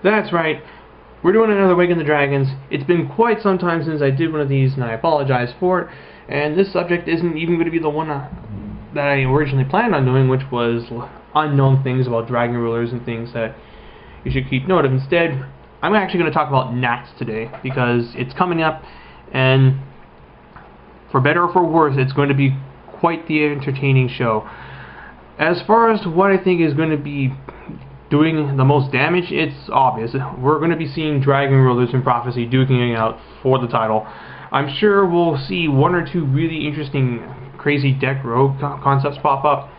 That's right. We're doing another Waking the Dragons. It's been quite some time since I did one of these, and I apologize for it. And this subject isn't even going to be the one that I originally planned on doing, which was unknown things about dragon rulers and things that you should keep note of. Instead, I'm actually going to talk about gnats today, because it's coming up, and for better or for worse, it's going to be quite the entertaining show. As far as what I think is going to be doing the most damage, it's obvious. We're going to be seeing dragon rulers in Prophecy duking it out for the title. I'm sure we'll see one or two really interesting, crazy deck rogue concepts pop up.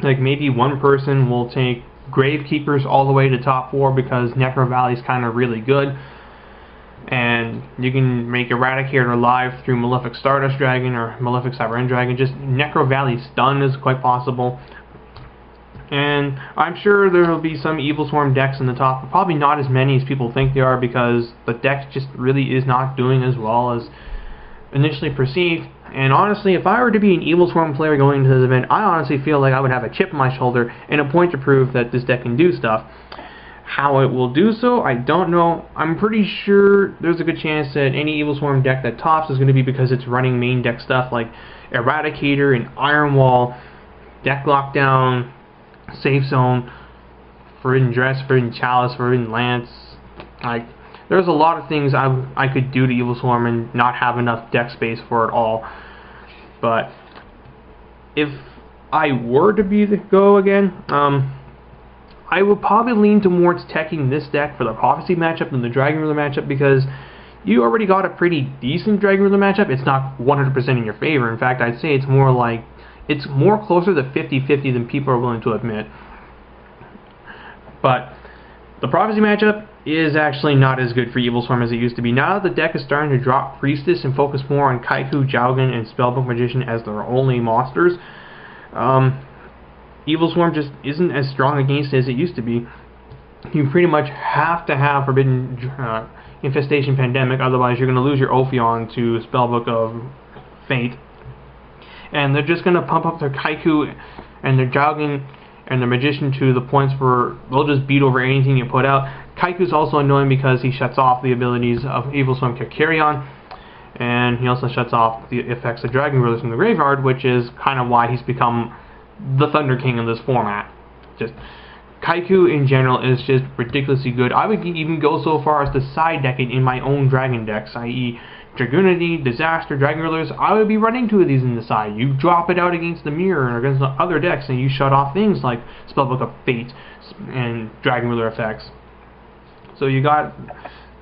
Like maybe one person will take Gravekeepers all the way to top 4 because Necro Valley's kind of really good. And you can make Eradicator live through Malefic Stardust Dragon or Malefic Cyber Dragon. Just Necro Valley Stun is quite possible. And I'm sure there will be some Evil Swarm decks in the top, but probably not as many as people think they are, because the deck just really is not doing as well as initially perceived. And honestly, if I were to be an Evil Swarm player going into this event, I honestly feel like I would have a chip on my shoulder and a point to prove that this deck can do stuff. How it will do so, I don't know. I'm pretty sure there's a good chance that any Evil Swarm deck that tops is going to be because it's running main deck stuff like Eradicator and Iron Wall, Deck Lockdown, Safe Zone, Forbidden Dress, Forbidden Chalice, Forbidden Lance. Like, there's a lot of things I could do to Evil Swarm and not have enough deck space for it all. But if I were to be the go again, I would probably lean towards teching this deck for the Prophecy matchup than the Dragon Ruler matchup, because you already got a pretty decent Dragon Ruler matchup. It's not 100% in your favor. In fact, I'd say it's more like it's more closer to 50-50 than people are willing to admit. But the Prophecy matchup is actually not as good for Evil Swarm as it used to be. Now that the deck is starting to drop Priestess and focus more on Kaiku, Jowgen, and Spellbook Magician as their only monsters, Evil Swarm just isn't as strong against it as it used to be. You pretty much have to have Forbidden Infestation Pandemic, otherwise you're going to lose your Ophion to Spellbook of Fate. And they're just going to pump up their Kaiku and their Jowgen and their Magician to the points where they'll just beat over anything you put out. Kaiku's also annoying because he shuts off the abilities of Evil Swarm Carrion, and he also shuts off the effects of Dragon Rulers from the graveyard, which is kind of why he's become the Thunder King of this format. Just Kaiku in general is just ridiculously good. I would even go so far as to side deck it in my own dragon decks, i.e. Dragunity, Disaster, Dragon Rulers. I would be running 2 of these in the side. You drop it out against the mirror or against the other decks, and you shut off things like Spellbook of Fate and Dragon Ruler effects. So you got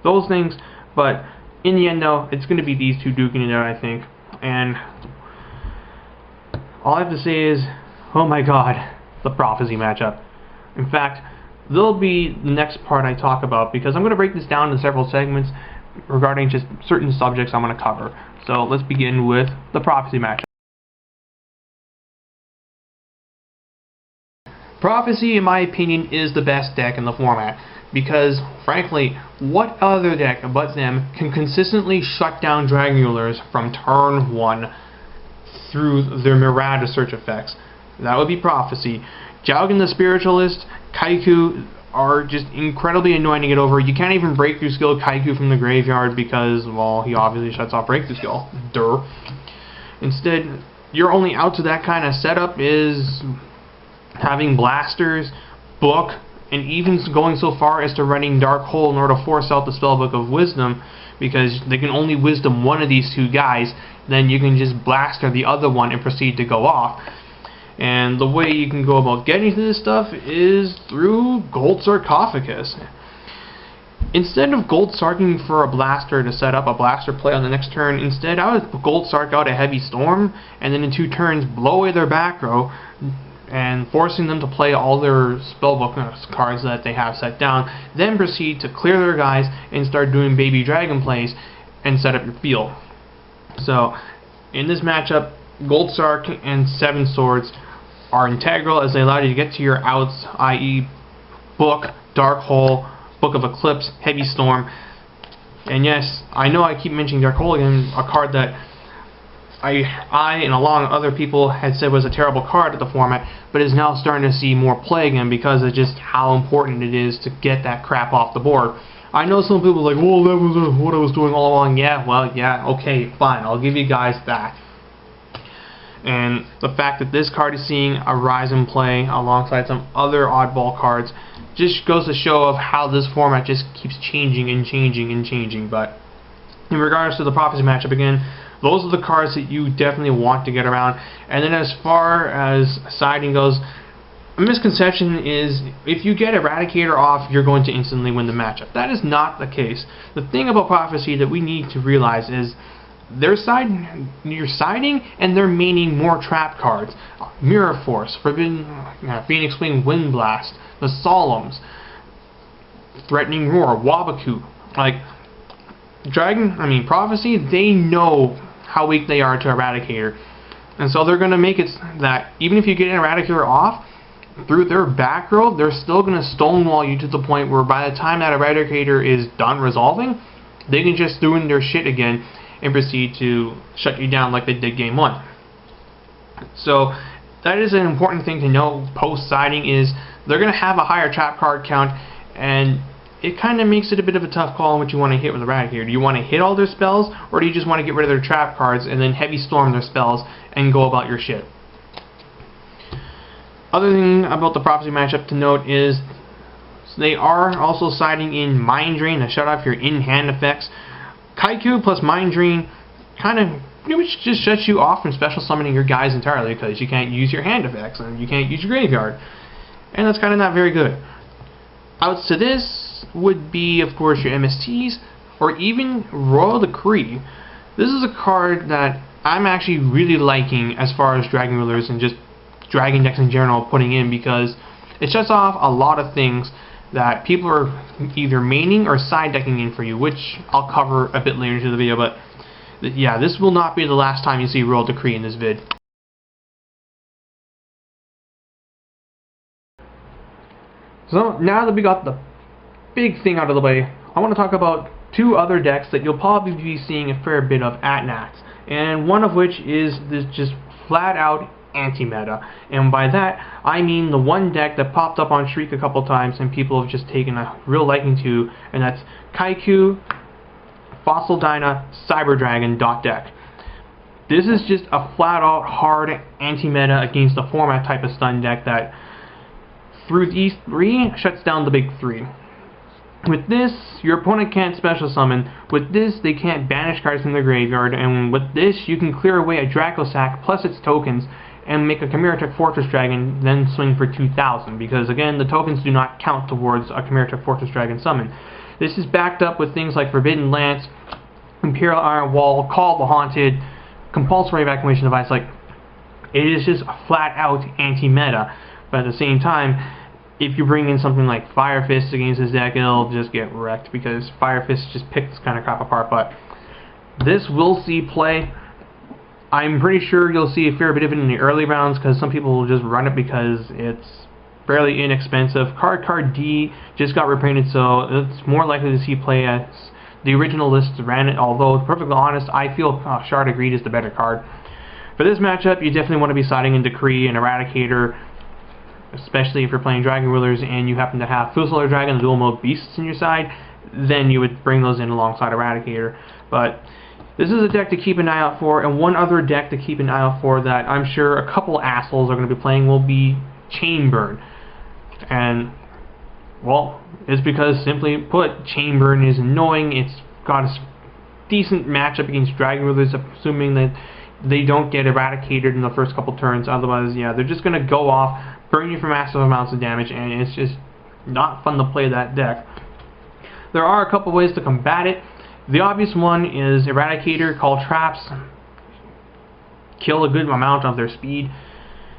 those things, but in the end though, it's going to be these 2 duking it out, I think. And all I have to say is, oh my god, the Prophecy matchup. In fact, they'll be the next part I talk about, because I'm going to break this down into several segments regarding just certain subjects I'm going to cover. So let's begin with the Prophecy matchup. Prophecy, in my opinion, is the best deck in the format, because, frankly, what other deck but them can consistently shut down Dragon Rulers from turn 1 through their Mirage of Search effects? That would be Prophecy. Jowgen the Spiritualist, Kaiku are just incredibly annoying to get over. You can't even Breakthrough Skill Kaiku from the graveyard because, well, he obviously shuts off Breakthrough Skill. Duh. Instead, your only out to that kind of setup is having Blasters, Book, and even going so far as to running Dark Hole in order to force out the Spellbook of Wisdom, because they can only Wisdom one of these 2 guys. Then you can just Blaster the other one and proceed to go off. And the way you can go about getting to this stuff is through Gold Sarcophagus. Instead of Gold Sarking for a Blaster to set up a Blaster play on the next turn, instead I would Gold Sark out a Heavy Storm, and then in 2 turns blow away their back row, and forcing them to play all their Spellbook cards that they have set down, then proceed to clear their guys and start doing Baby Dragon plays and set up your field. So, in this matchup, Gold Sark and 7 Swords are integral, as they allow you to get to your outs, i.e. Book, Dark Hole, Book of Eclipse, Heavy Storm. And yes, I know I keep mentioning Dark Hole again, a card that I and along other people had said was a terrible card at the format, but is now starting to see more play again because of just how important it is to get that crap off the board. I know some people are like, well, that was what I was doing all along. Yeah, well, yeah, okay, fine, I'll give you guys that. And the fact that this card is seeing a rise in play alongside some other oddball cards just goes to show of how this format just keeps changing and changing and changing. But in regards to the Prophecy matchup, again, those are the cards that you definitely want to get around. And then as far as siding goes, a misconception is if you get Eradicator off, you're going to instantly win the matchup. That is not the case. The thing about Prophecy that we need to realize is you're siding and they're maining more trap cards. Mirror Force, Forbidden, Phoenix Wing, Wind Blast, the Solemns, Threatening Roar, Wabaku. Like, Prophecy, they know how weak they are to Eradicator. And so they're going to make it that even if you get an Eradicator off, through their back row, they're still going to stonewall you to the point where by the time that Eradicator is done resolving, they can just doing their shit again and proceed to shut you down like they did game 1. So that is an important thing to know post-siding is they're going to have a higher trap card count, and it kind of makes it a bit of a tough call on what you want to hit with Eradicator. Do you want to hit all their spells, or do you just want to get rid of their trap cards and then heavy storm their spells and go about your shit? Other thing about the Prophecy matchup to note is they are also siding in Mind Drain to shut off your in-hand effects. Kaiku plus Mind Drain kind of just shuts you off from special summoning your guys entirely because you can't use your hand effects and you can't use your graveyard. And that's kind of not very good. Outs to this would be, of course, your MSTs or even Royal Decree. This is a card that I'm actually really liking as far as Dragon Rulers and just Dragon decks in general putting in because it shuts off a lot of things that people are either maining or side decking in for you, which I'll cover a bit later into the video, but yeah, this will not be the last time you see Royal Decree in this vid. So now that we got the big thing out of the way, I want to talk about two other decks that you'll probably be seeing a fair bit of at Nats, and one of which is this just flat out anti-meta, and by that I mean the one deck that popped up on Shriek a couple times and people have just taken a real liking to, and that's Kaiku Fossil Dyna Cyber Dragon dot deck. This is just a flat out hard anti-meta against a format type of stun deck that through these three shuts down the big three. With this, your opponent can't special summon. With this, they can't banish cards from their graveyard, and with this, you can clear away a Draco Sack plus its tokens and make a Chimera Tech Fortress Dragon, then swing for 2,000, because again, the tokens do not count towards a Chimera Tech Fortress Dragon summon. This is backed up with things like Forbidden Lance, Imperial Iron Wall, Call the Haunted, Compulsory Evacuation Device. Like, it is just a flat out anti-meta, but at the same time, if you bring in something like Fire Fist against this deck, it'll just get wrecked, because Fire Fist just picks this kind of crap apart. But this will see play. I'm pretty sure you'll see a fair bit of it in the early rounds, because some people will just run it because it's fairly inexpensive. Card D just got reprinted, so it's more likely to see play as the original list ran it, although, to be perfectly honest, I feel Shard of Greed is the better card. For this matchup, you definitely want to be siding in Decree and Eradicator, especially if you're playing Dragon Rulers and you happen to have Fusolar Dragon and Dual Mode Beasts in your side, then you would bring those in alongside Eradicator. But this is a deck to keep an eye out for, and one other deck to keep an eye out for that I'm sure a couple assholes are going to be playing will be Chainburn. And, well, it's because, simply put, Chainburn is annoying. It's got a decent matchup against Dragon Rulers, assuming that they don't get eradicated in the first couple turns. Otherwise, yeah, they're just going to go off, burn you for massive amounts of damage, and it's just not fun to play that deck. There are a couple ways to combat it. The obvious one is Eradicator, Call Traps, kill a good amount of their speed.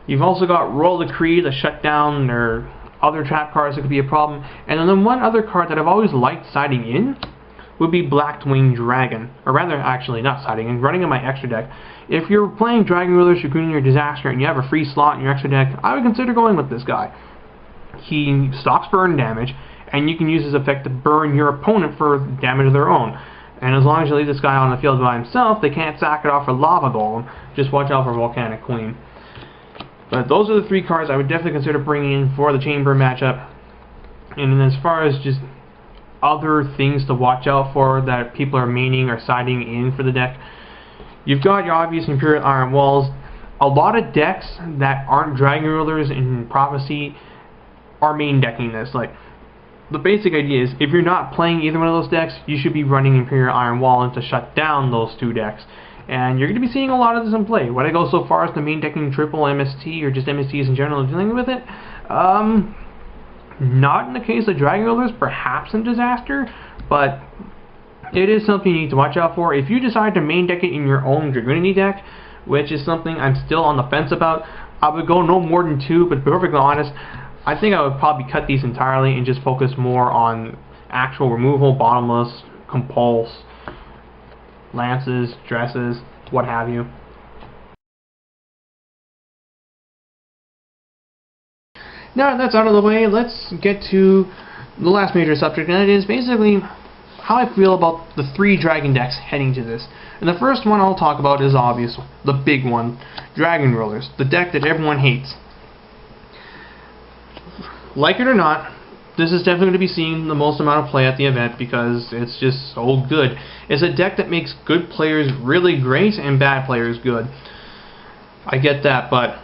You've also got Royal Decree to shut down their other trap cards that could be a problem. And then one other card that I've always liked siding in would be Black-Winged Dragon. Or rather, actually, not siding in, running in my extra deck. If you're playing Dragon Rulers, Dragunity, or Disaster, and you have a free slot in your extra deck, I would consider going with this guy. He stops burn damage, and you can use his effect to burn your opponent for damage of their own. And as long as you leave this guy on the field by himself, they can't sack it off for Lava Golem. Just watch out for Volcanic Queen. But those are the 3 cards I would definitely consider bringing in for the Chamber matchup. And then as far as just other things to watch out for that people are maining or siding in for the deck, you've got your obvious Imperial Iron Walls. A lot of decks that aren't Dragon Rulers in Prophecy are main decking this. Like, the basic idea is, if you're not playing either one of those decks, you should be running Imperial Iron Wall to shut down those 2 decks. And you're going to be seeing a lot of this in play. Would I go so far as the main decking triple MST or just MSTs in general dealing with it? Not in the case of Dragon Rulers, perhaps in Disaster, but it is something you need to watch out for. If you decide to main deck it in your own Dragunity deck, which is something I'm still on the fence about, I would go no more than 2, but to be perfectly honest, I think I would probably cut these entirely and just focus more on actual removal, bottomless, compulse, lances, dresses, what have you. Now that that's out of the way, let's get to the last major subject, and it is basically how I feel about the 3 dragon decks heading to this. And the first one I'll talk about is obvious, the big one, Dragon Rulers, the deck that everyone hates. Like it or not, this is definitely going to be seeing the most amount of play at the event because it's just so good. It's a deck that makes good players really great and bad players good. I get that, but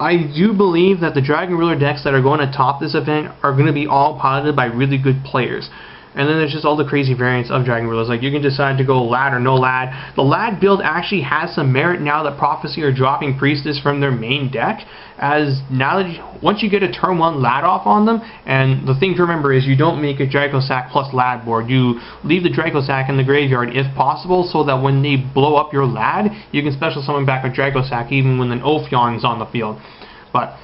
I do believe that the Dragon Ruler decks that are going to top this event are going to be all piloted by really good players. And then there's just all the crazy variants of Dragon Rulers. Like, you can decide to go Lad or no Lad. The Lad build actually has some merit now that Prophecy are dropping Priestess from their main deck. As now that once you get a turn 1 Lad off on them, and the thing to remember is you don't make a Draco Sack plus Lad board. You leave the Draco Sack in the graveyard if possible, so that when they blow up your Lad, you can special summon back a Draco Sack even when an Ophion is on the field. But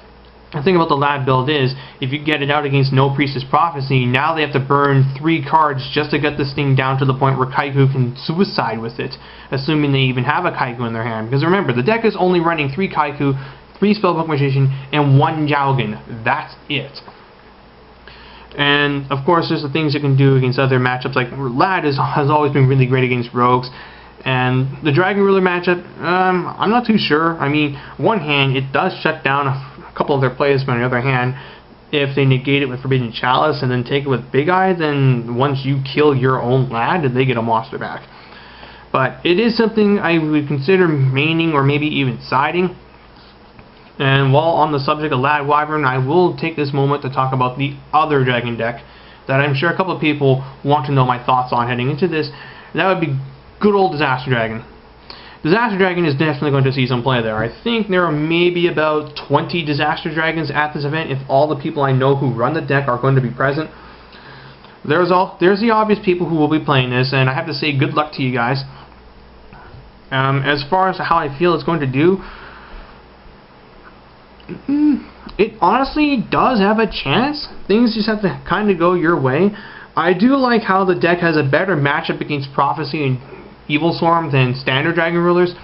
the thing about the Lad build is, if you get it out against no Priestess Prophecy, now they have to burn 3 cards just to get this thing down to the point where Kaiku can suicide with it, assuming they even have a Kaiku in their hand. Because remember, the deck is only running 3 Kaiku, 3 Spellbook Magician, and 1 Jowgen. That's it. And of course, there's the things you can do against other matchups. Like Lad has always been really great against rogues. And the Dragon Ruler matchup, I'm not too sure. I mean, one hand, it does shut down a couple of their plays, but on the other hand, if they negate it with Forbidden Chalice and then take it with Big Eye, then once you kill your own Lad, they get a monster back. But it is something I would consider maining or maybe even siding. And while on the subject of Lad Wyvern, I will take this moment to talk about the other dragon deck that I'm sure a couple of people want to know my thoughts on heading into this. And that would be good old Disaster Dragon. Disaster Dragon is definitely going to see some play there. I think there are maybe about 20 Disaster Dragons at this event if all the people I know who run the deck are going to be present. There's the obvious people who will be playing this, and I have to say good luck to you guys. As far as how I feel it's going to do, it honestly does have a chance. Things just have to kind of go your way. I do like how the deck has a better matchup against Prophecy and Evil Swarm than standard Dragon Rulers.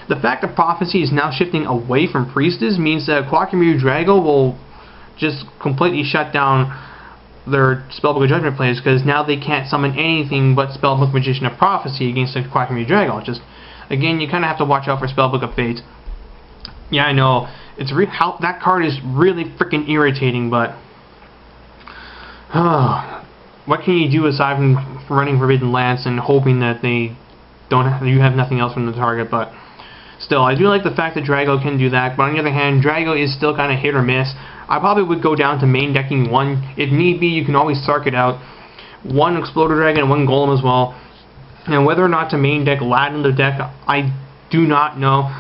The fact that Prophecy is now shifting away from Priestess means that Quackamiru Drago will just completely shut down their Spellbook of Judgment plays, because now they can't summon anything but Spellbook Magician of Prophecy against the Quackamiru Drago. Just, again, you kind of have to watch out for Spellbook of Fate. Yeah, I know, that card is really freaking irritating, but what can you do aside from running Forbidden Lance and hoping that you have nothing else from the target? But still, I do like the fact that Drago can do that, but on the other hand, Drago is still kind of hit or miss. I probably would go down to main decking 1. If need be, you can always Sark it out. 1 Exploder Dragon and 1 Golem as well. And whether or not to main deck Lad in the deck, I do not know.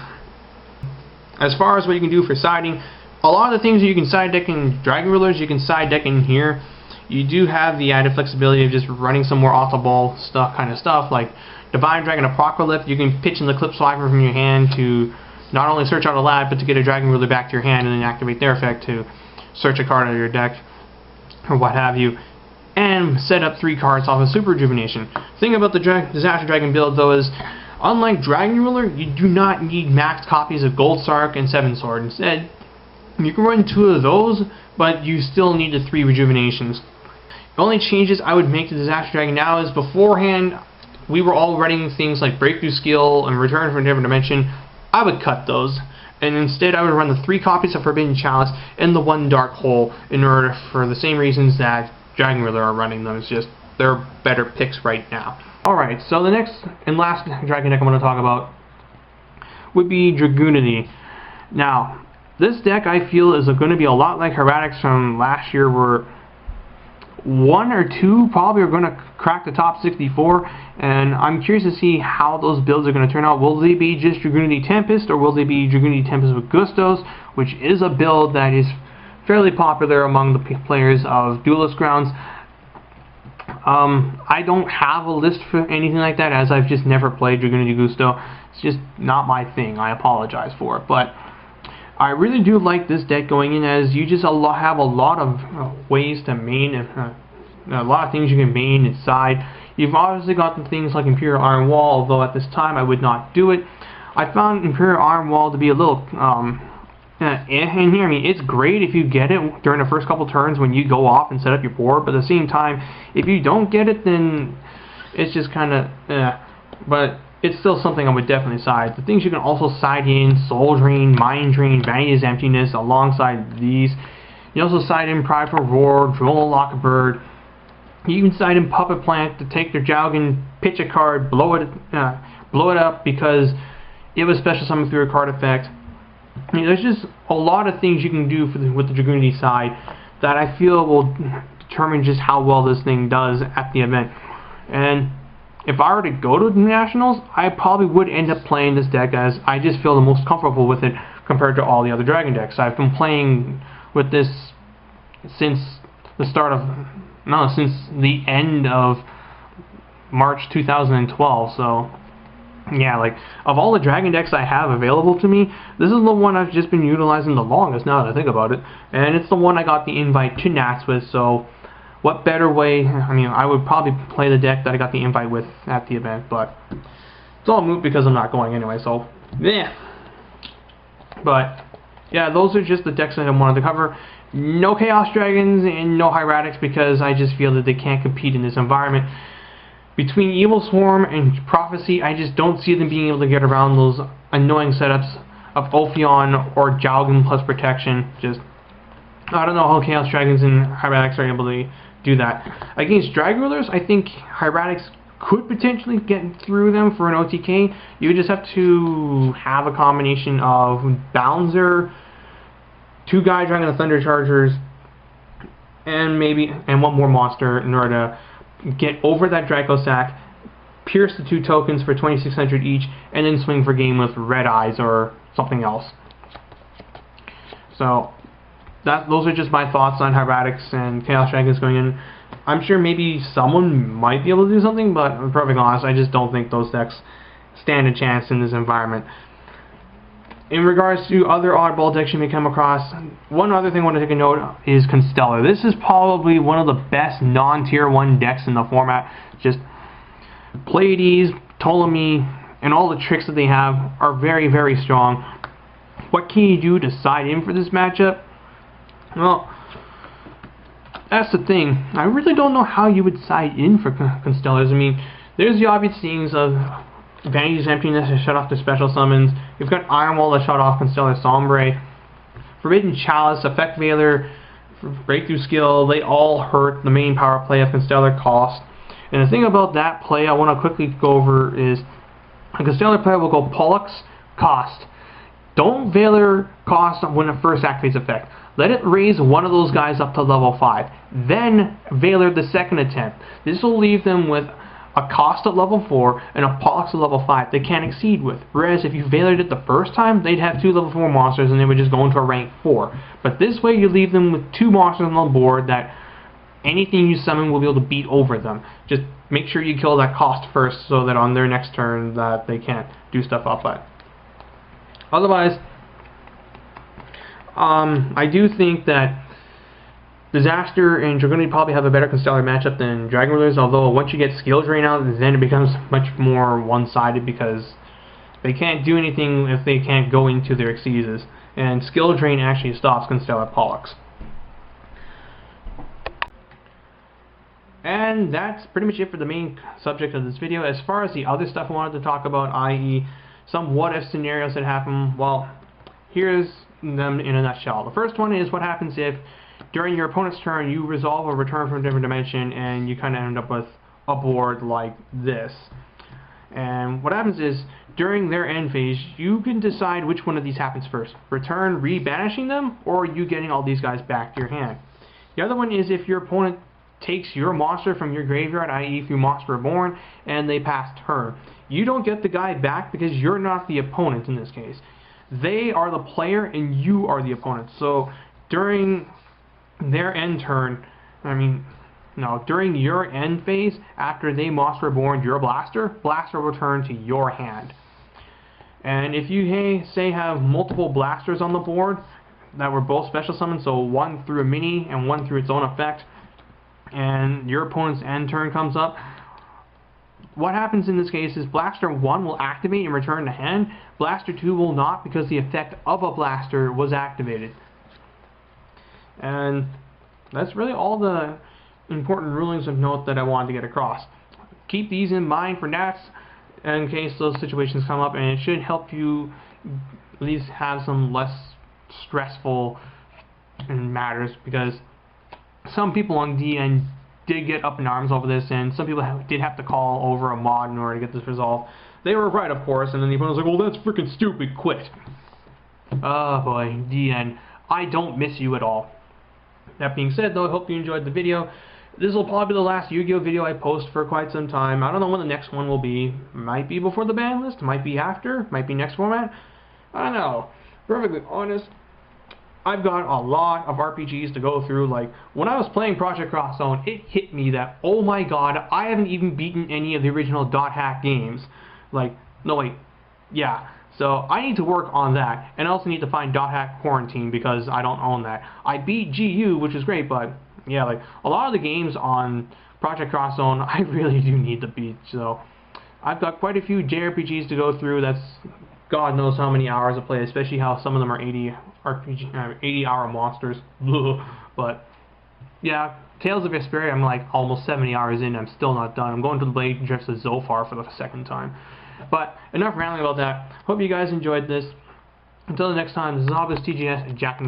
As far as what you can do for siding, a lot of the things that you can side deck in Dragon Rulers, you can side deck in here. You do have the added flexibility of just running some more off-the-ball kind of stuff, like Divine Dragon Apocalypse. You can pitch in the Eclipse Wyvern from your hand to not only search out a Lad, but to get a Dragon Ruler back to your hand and then activate their effect to search a card out of your deck, or what have you, and set up 3 cards off of Super Rejuvenation. The thing about the Disaster Dragon build, though, is unlike Dragon Ruler, you do not need maxed copies of Gold Sark and 7 Sword. Instead, you can run 2 of those, but you still need the 3 Rejuvenations. The only changes I would make to Disaster Dragon now is beforehand we were all running things like Breakthrough Skill and Return from a Different Dimension. I would cut those, and instead I would run the 3 copies of Forbidden Chalice and the 1 Dark Hole in order for the same reasons that Dragon Ruler are running them. It's just they're better picks right now. Alright, so the next and last Dragon deck I'm going to talk about would be Dragunity. Now, this deck I feel is going to be a lot like Heretics from last year, where 1 or 2 probably are going to crack the top 64, and I'm curious to see how those builds are going to turn out. Will they be just Dragunity Tempest, or will they be Dragunity Tempest with Gustos, which is a build that is fairly popular among the players of Duelist Grounds. I don't have a list for anything like that, as I've just never played Dragunity Gusto. It's just not my thing. I apologize for it, but I really do like this deck going in, as you just have a lot of ways to main, a lot of things you can main inside. You've obviously got the things like Imperial Iron Wall, although at this time I would not do it. I found Imperial Iron Wall to be a little in here. I mean, it's great if you get it during the first couple turns when you go off and set up your board, but at the same time, if you don't get it, then it's just kind of but it's still something I would definitely side. The things you can also side in: Soul Drain, Mind Drain, Vanity's Emptiness, alongside these. You also side in Pride for Roar, Droll Lockbird. You can side in Puppet Plant to take their Jowgen, pitch a card, blow it up because it was special summoned through a card effect. I mean, there's just a lot of things you can do with the Dragunity side that I feel will determine just how well this thing does at the event. And if I were to go to the Nationals, I probably would end up playing this deck, as I just feel the most comfortable with it compared to all the other Dragon decks. I've been playing with this since the end of March 2012, so yeah, like, of all the Dragon decks I have available to me, this is the one I've just been utilizing the longest, now that I think about it. And it's the one I got the invite to Nats with, so what better way? I mean, I would probably play the deck that I got the invite with at the event, but it's all moot because I'm not going anyway, so yeah. But yeah, those are just the decks that I wanted to cover. No Chaos Dragons and no Hieratics, because I just feel that they can't compete in this environment. Between Evil Swarm and Prophecy, I just don't see them being able to get around those annoying setups of Ophion or Jowgen plus Protection. Just, I don't know how Chaos Dragons and Hieratics are able to do that. Against Dragon Rulers, I think Hieratics could potentially get through them for an OTK. You just have to have a combination of Bouncer, 2 Guy Dragon and Thunder Chargers, and 1 more monster in order to get over that Draco Sack, pierce the 2 tokens for 2,600 each, and then swing for game with Red Eyes or something else. So those are just my thoughts on Hieratics and Chaos Dragons going in. I'm sure maybe someone might be able to do something, but I'm perfectly honest, I just don't think those decks stand a chance in this environment. In regards to other oddball decks you may come across, one other thing I want to take a note is Constellar. This is probably one of the best non-tier 1 decks in the format. Just Pleiades, Ptolemy, and all the tricks that they have are very, very strong. What can you do to side in for this matchup? Well, that's the thing. I really don't know how you would side in for Constellars. I mean, there's the obvious things of Vanity's Emptiness to shut off the special summons. You've got Iron Wall to shut off Constellar Sombre. Forbidden Chalice, Effect Veiler, Breakthrough Skill, they all hurt the main power play of Constellar Cost. And the thing about that play I want to quickly go over is a Constellar player will go Pollux, Cost. Don't Veiler Cost when it first activates effect. Let it raise one of those guys up to level 5. Then Veiler the second attempt. This will leave them with a Cost at level 4 and a Pollux at level 5 they can't exceed with. Whereas if you Veilered it the first time, they'd have 2 level 4 monsters and they would just go into a rank 4. But this way you leave them with 2 monsters on the board that anything you summon will be able to beat over them. Just make sure you kill that Cost first so that on their next turn that they can't do stuff up at. Otherwise, I do think that Disaster and Dragunity probably have a better Constellar matchup than Dragon Rulers, although once you get Skill Drain out, then it becomes much more one-sided because they can't do anything if they can't go into their Xyzes, and Skill Drain actually stops Constellar Pollux. And that's pretty much it for the main subject of this video. As far as the other stuff I wanted to talk about, i.e. some what-if scenarios that happen, well, here's them in a nutshell. The first one is what happens if during your opponent's turn you resolve a return from a different dimension and you kind of end up with a board like this. And what happens is, during their end phase, you can decide which one of these happens first. Return re-banishing them, or you getting all these guys back to your hand. The other one is if your opponent takes your monster from your graveyard, i.e. through Monster Reborn, and they pass turn. You don't get the guy back because you're not the opponent in this case. They are the player and you are the opponent. So during their end turn, during your end phase, after they Monster Reborn your Blaster will return to your hand. And if you, say, have multiple Blasters on the board that were both special summons, so one through a mini and one through its own effect, and your opponent's end turn comes up, what happens in this case is Blaster 1 will activate and return to hand, Blaster 2 will not because the effect of a Blaster was activated. And that's really all the important rulings of note that I wanted to get across. Keep these in mind for next, in case those situations come up, and it should help you at least have some less stressful matters, because some people on DN did get up in arms over this, and some people did have to call over a mod in order to get this resolved. They were right, of course, and then the opponent was like, well, that's freaking stupid, quit. Oh boy, DN, I don't miss you at all. That being said, though, I hope you enjoyed the video. This will probably be the last Yu-Gi-Oh video I post for quite some time. I don't know when the next one will be. Might be before the ban list, might be after, might be next format. I don't know. Perfectly honest, I've got a lot of RPGs to go through. Like, when I was playing Project Cross Zone, it hit me that, oh my god, I haven't even beaten any of the original Dot Hack games. Like, no wait, yeah. So I need to work on that, and I also need to find Dot Hack Quarantine because I don't own that. I beat GU, which is great, but yeah, like a lot of the games on Project Cross Zone, I really do need to beat. So I've got quite a few JRPGs to go through. That's God knows how many hours of play, especially how some of them are 80-hour monsters. But yeah, Tales of Vesperia, I'm like almost 70 hours in. I'm still not done. I'm going to the Blade Drifts of Zophar for the second time. But enough rambling about that. Hope you guys enjoyed this. Until the next time, this is Obvious TGS, Jack.